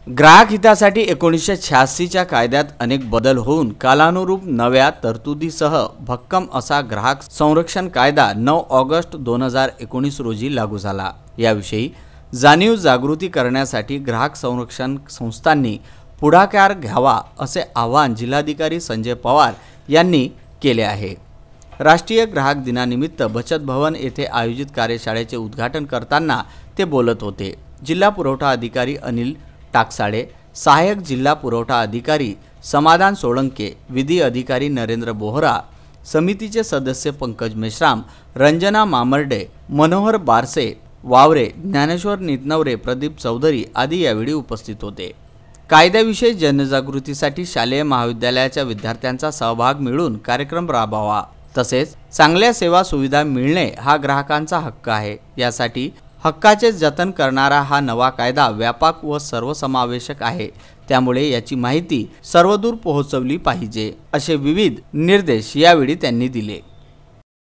ग्राहक हितासाठी 1986च्या कायद्यात अनेक बदल होऊन कालानुरूप नव्या तरतुदीसह भक्कम असा ग्राहक संरक्षण कायदा 9 ऑगस्ट 2019 रोजी लागू झाला। याविषयी जाणीव जागृती करण्यासाठी ग्राहक संरक्षण संस्थांनी पुढाकार घ्यावा असे आवाहन जिल्हाधिकारी संजय पवार यांनी केले आहे। राष्ट्रीय ग्राहक दिनानिमित्त बचत भवन येथे आयोजित कार्यशाळेचे उद्घाटन करताना ते बोलत होते। जिल्हा पुरवठा अधिकारी अनिल टाकसाळे, सहाय्यक जिल्हा पुरवठा अधिकारी समाधान सोळंके, विधी अधिकारी नरेंद्र बोहरा, समितीचे सदस्य पंकज मेश्राम, रंजना मामर्डे, मनोहर बारसे वावरे, ज्ञानेश्वर नितनवरे, प्रदीप चौधरी आदी यावेळी उपस्थित होते। कायद्याविषयी जनजागृतीसाठी शालेय महाविद्यालयाच्या विद्यार्थ्यांचा सहभाग मिळून कार्यक्रम राबवावा, तसेच चांगल्या सेवा सुविधा मिळणे हा ग्राहकांचा हक्क आहे। यासाठी हक्काचे जतन करणारा हा नवा कायदा व्यापक व सर्वसमावेशक आहे, त्यामुळे याची माहिती सर्वदूर पोहोचवली पाहिजे असे विविध निर्देश यावेळी त्यांनी दिले।